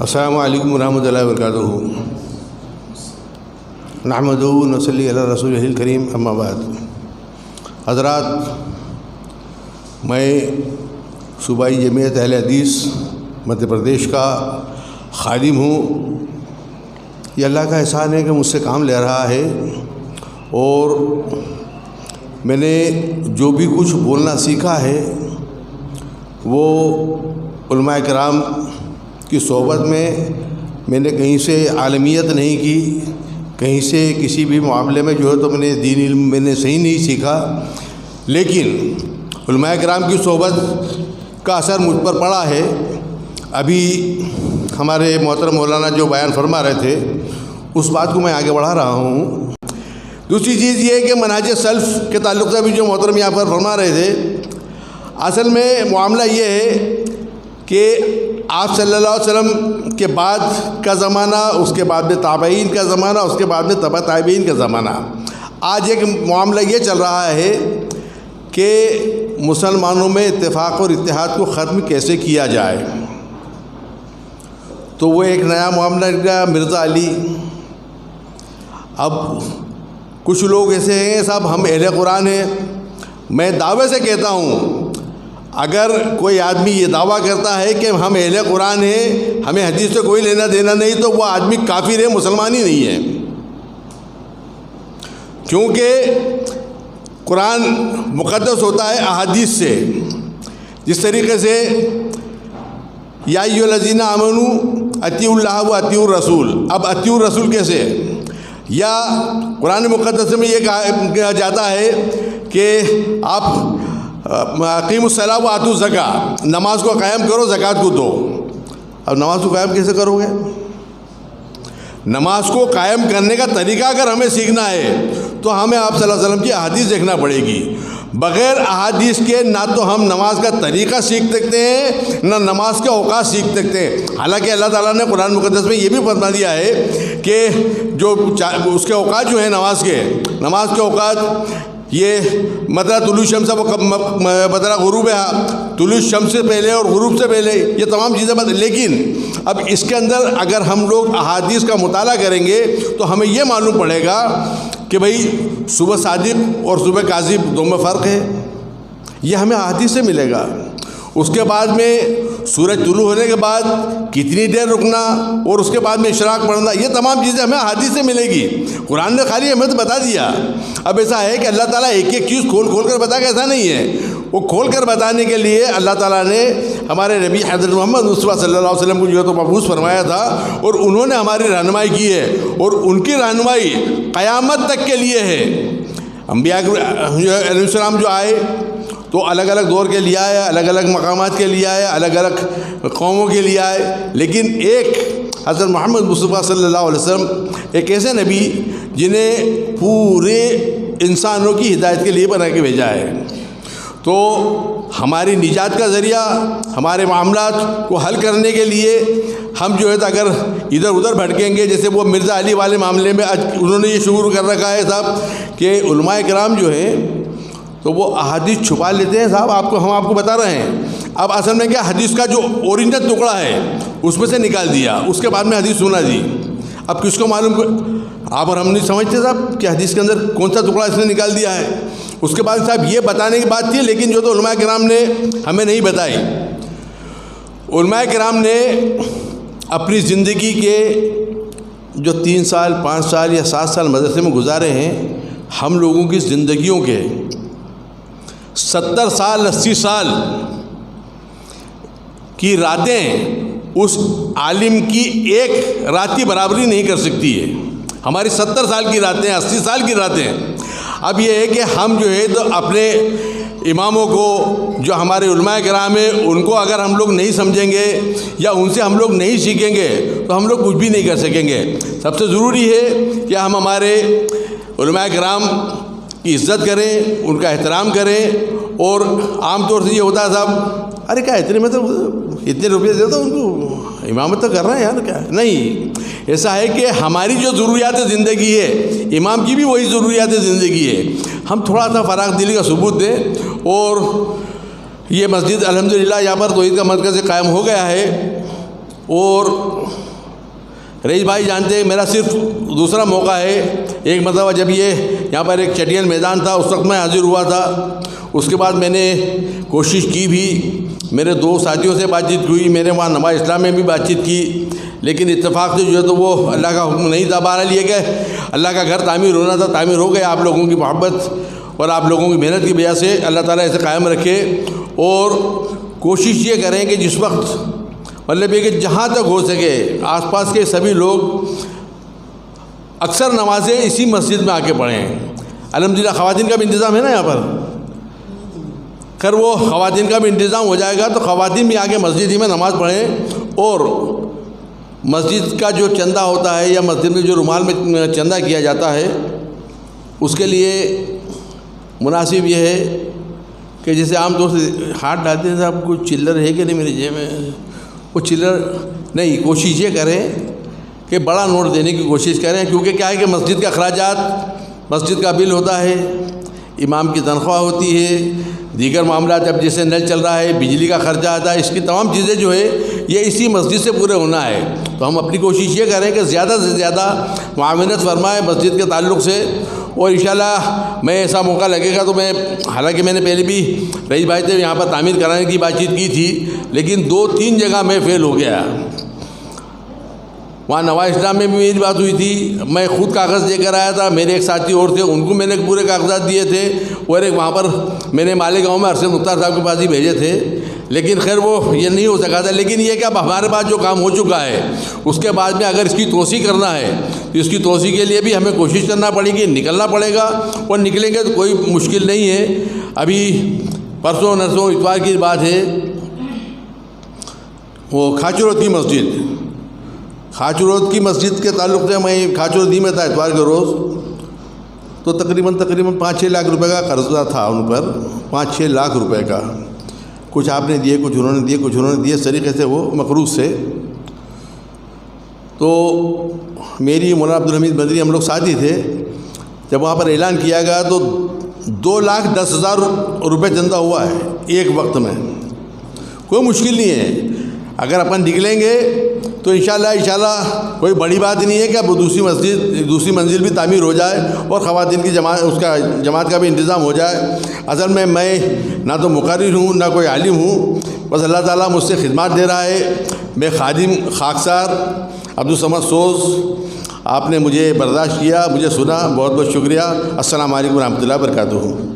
السلام علیکم ورحمۃ اللہ وبرکاتہ. نحمدہ و نصلی علی رسولہ الکریم، اما بعد. حضرات، میں صوبائی جمعیت اہل حدیث مدھیہ پردیش کا خادم ہوں. یہ اللہ کا احسان ہے کہ مجھ سے کام لے رہا ہے، اور میں نے جو بھی کچھ بولنا سیکھا ہے وہ علماء کرام کی صحبت میں نے کہیں سے عالمیت نہیں کی، کہیں سے کسی بھی معاملے میں جو ہے تو میں نے دین علم میں نے صحیح نہیں سیکھا، لیکن علماء کرام کی صحبت کا اثر مجھ پر پڑا ہے. ابھی ہمارے محترم مولانا جو بیان فرما رہے تھے اس بات کو میں آگے بڑھا رہا ہوں. دوسری چیز یہ ہے کہ منہج سلف کے تعلق سے بھی جو محترم یہاں پر فرما رہے تھے، اصل میں معاملہ یہ ہے کہ آپ صلی اللہ علیہ وسلم کے بعد کا زمانہ، اس کے بعد میں تابعین کا زمانہ، اس کے بعد میں تبع تابعین کا زمانہ. آج ایک معاملہ یہ چل رہا ہے کہ مسلمانوں میں اتفاق اور اتحاد کو ختم کیسے کیا جائے. تو وہ ایک نیا معاملہ نکلا، مرزا علی. اب کچھ لوگ ایسے ہیں، صاحب ہم اہل قرآن ہیں. میں دعوے سے کہتا ہوں، اگر کوئی آدمی یہ دعویٰ کرتا ہے کہ ہم اہل قرآن ہیں، ہمیں حدیث سے کوئی لینا دینا نہیں، تو وہ آدمی کافر ہے، مسلمان ہی نہیں ہے. کیونکہ قرآن مقدس ہوتا ہے احادیث سے. جس طریقے سے یا ایھا الذین آمنوا اطیعوا اللہ و اطیعوا الرسول، اب اطیعوا الرسول کیسے؟ یا قرآن مقدس میں یہ کہا جاتا ہے کہ آپ اقیموا الصلاۃ و آتوا الزکاۃ، نماز کو قائم کرو، زکوٰۃ کو دو. اب نماز کو قائم کیسے کرو گے؟ نماز کو قائم کرنے کا طریقہ اگر ہمیں سیکھنا ہے تو ہمیں آپ صلی اللہ علیہ وسلم کی احادیث دیکھنا پڑے گی. بغیر احادیث کے نہ تو ہم نماز کا طریقہ سیکھ سکتے ہیں، نہ نماز کے اوقات سیکھ سکتے ہیں. حالانکہ اللہ تعالیٰ نے قرآن مقدس میں یہ بھی فرما دیا ہے کہ جو اس کے اوقات جو ہیں نماز کے اوقات، یہ مطلب طلوع شمس مطلب غروب ہے، طلوع شمس سے پہلے اور غروب سے پہلے، یہ تمام چیزیں لیکن اب اس کے اندر اگر ہم لوگ احادیث کا مطالعہ کریں گے تو ہمیں یہ معلوم پڑے گا کہ بھئی صبح صادق اور صبح کاذب دونوں میں فرق ہے. یہ ہمیں احادیث سے ملے گا. اس کے بعد میں سورج طلوع ہونے کے بعد کتنی دیر رکنا، اور اس کے بعد میں اشراق پڑھنا، یہ تمام چیزیں ہمیں حدیث سے ملے گی. قرآن نے خالی ہمیں تو بتا دیا. اب ایسا ہے کہ اللہ تعالیٰ ایک ایک چیز کھول کر بتا کے ایسا نہیں ہے. وہ کھول کر بتانے کے لیے اللہ تعالیٰ نے ہمارے نبی حضرت محمد مصطفیٰ صلی اللہ علیہ وسلم کو جو ہے تو مبعوث فرمایا تھا، اور انہوں نے ہماری رہنمائی کی ہے، اور ان کی رہنمائی قیامت تک کے لیے ہے. انبیاء علیہ السلام جو آئے تو الگ الگ دور کے لیے آئے، الگ الگ مقامات کے لیے آئے، الگ الگ قوموں کے لیے آئے، لیکن ایک حضرت محمد مصطفیٰ صلی اللہ علیہ وسلم ایک ایسے نبی جنہیں پورے انسانوں کی ہدایت کے لیے بنا کے بھیجا ہے. تو ہماری نجات کا ذریعہ، ہمارے معاملات کو حل کرنے کے لیے ہم جو ہے تو اگر ادھر ادھر بھٹکیں گے، جیسے وہ مرزا علی والے معاملے میں انہوں نے یہ شروع کر رکھا ہے صاحب کہ علماء کرام جو ہیں تو وہ احادیث چھپا لیتے ہیں. صاحب ہم آپ کو بتا رہے ہیں. اب اصل میں کیا، حدیث کا جو اوریجنل ٹکڑا ہے اس میں سے نکال دیا، اس کے بعد میں حدیث سنا دی. اب کس کو معلوم، آپ اور ہم نہیں سمجھتے صاحب کہ حدیث کے اندر کون سا ٹکڑا اس نے نکال دیا ہے. اس کے بعد صاحب یہ بتانے کی بات تھی، لیکن جو تو علماء کرام نے ہمیں نہیں بتائی. علماء کرام نے اپنی زندگی کے جو 3 سال 5 سال یا 7 سال مدرسے میں گزارے ہیں، ہم لوگوں کی زندگیوں کے 70 سال 80 سال کی راتیں اس عالم کی ایک رات کی برابری نہیں کر سکتی ہے. ہماری 70 سال کی راتیں، 80 سال کی راتیں. اب یہ ہے کہ ہم جو ہے تو اپنے اماموں کو، جو ہمارے علماء کرام ہیں، ان کو اگر ہم لوگ نہیں سمجھیں گے یا ان سے ہم لوگ نہیں سیکھیں گے تو ہم لوگ کچھ بھی نہیں کر سکیں گے. سب سے ضروری ہے کہ ہم ہمارے علماء کرام کی عزت کریں، ان کا احترام کریں. اور عام طور سے یہ ہوتا ہے صاحب، ارے کیا اتنے میں تو اتنے روپئے دیتا ان کو، امامت تو کر رہے ہیں یار، کیا نہیں. ایسا ہے کہ ہماری جو ضروریات زندگی ہے، امام کی بھی وہی ضروریات زندگی ہے. ہم تھوڑا سا فراغ دلی کا ثبوت دیں. اور یہ مسجد الحمدللہ یہاں پر توحید کا مرکز قائم ہو گیا ہے. اور رئیس بھائی جانتے ہیں میرا صرف دوسرا موقع ہے، ایک مرتبہ جب یہ یہاں پر ایک چٹین میدان تھا اس وقت میں حاضر ہوا تھا، اس کے بعد میں نے کوشش کی بھی، میرے دو ساتھیوں سے بات چیت ہوئی، میں نے وہاں نماز اسلام میں بھی بات چیت کی، لیکن اتفاق سے جو ہے تو وہ اللہ کا حکم نہیں تھا۔ بہرحال یہ کہ اللہ کا گھر تعمیر ہونا تھا، تعمیر ہو گیا، آپ لوگوں کی محبت اور آپ لوگوں کی محنت کی وجہ سے اللہ تعالیٰ اسے قائم رکھے۔ اور کوشش یہ کریں کہ جس وقت مطلب یہ کہ جہاں تک ہو سکے آس پاس کے سبھی لوگ اکثر نمازیں اسی مسجد میں آ کے پڑھیں۔ الحمدللہ خواتین کا بھی انتظام ہے نا یہاں پر، خیر وہ خواتین کا بھی انتظام ہو جائے گا تو خواتین بھی آ کے مسجد ہی میں نماز پڑھیں، اور مسجد کا جو چندہ ہوتا ہے یا مسجد میں جو رومال میں چندہ کیا جاتا ہے اس کے لیے مناسب یہ ہے کہ جیسے عام طور سے ہاتھ ڈالتے ہیں صاحب کچھ چلر ہے کہ نہیں میری جیب میں، وہ چلر نہیں، کوشش یہ کریں کہ بڑا نوٹ دینے کی کوشش کریں، کیونکہ کیا ہے کہ مسجد کے اخراجات، مسجد کا بل ہوتا ہے، امام کی تنخواہ ہوتی ہے، دیگر معاملات اب جیسے نل چل رہا ہے، بجلی کا خرچہ آتا ہے، اس کی تمام چیزیں جو ہے یہ اسی مسجد سے پورے ہونا ہے۔ تو ہم اپنی کوشش یہ کریں کہ زیادہ سے زیادہ معاونت فرمائیں مسجد کے تعلق سے، اور انشاءاللہ میں ایسا موقع لگے گا تو میں، حالانکہ میں نے پہلے بھی رئیس بھائی سے یہاں پر تعمیر کرانے کی بات چیت کی تھی، لیکن 2-3 جگہ میں فیل ہو گیا۔ وہاں نواز اسلام میں بھی میری بات ہوئی تھی، میں خود کاغذ دے کر آیا تھا، میرے ایک ساتھی اور تھے ان کو میں نے پورے کاغذات دیے تھے، اور ایک وہاں پر میں نے مالیگاؤں میں ارشد مختار صاحب کے پاس ہی بھیجے تھے، لیکن خیر وہ یہ نہیں ہو سکا تھا۔ لیکن یہ کہ اب ہمارے پاس جو کام ہو چکا ہے اس کے بعد میں اگر اس کی توسیع کرنا ہے تو اس کی توسیع کے لیے بھی ہمیں کوشش کرنا پڑے گی، نکلنا پڑے گا، اور نکلیں گے تو کوئی مشکل نہیں ہے۔ ابھی پرسوں نرسوں اتوار کی بات ہے، وہ کھاچورود کی مسجد، کھاچورود کی مسجد کے تعلق سے میں کھاچورودی میں تھا اتوار کے روز، تو تقریباً 5-6 لاکھ روپے کا قرضہ تھا ان پر، 5-6 لاکھ روپے کا، کچھ آپ نے دیے، کچھ انہوں نے دیے، کچھ انہوں نے دیے، اس طریقے سے وہ مقروض سے۔ تو میری مولانا عبدالحمید بدری ہم لوگ ساتھی تھے، جب وہاں پر اعلان کیا گیا تو 2,10,000 روپے چندہ ہوا ہے ایک وقت میں۔ کوئی مشکل نہیں ہے، اگر اپن نکلیں گے تو انشاءاللہ کوئی بڑی بات نہیں ہے کہ اب دوسری منزل بھی تعمیر ہو جائے اور خواتین کی جماعت کا بھی انتظام ہو جائے۔ اصل میں نہ تو مقرر ہوں نہ کوئی عالم ہوں، بس اللہ تعالیٰ مجھ سے خدمات دے رہا ہے۔ میں خادم خاکسار عبدالصمد سوز، آپ نے مجھے برداشت کیا، مجھے سنا، بہت بہت شکریہ۔ السلام علیکم ورحمۃ اللہ وبرکاتہ۔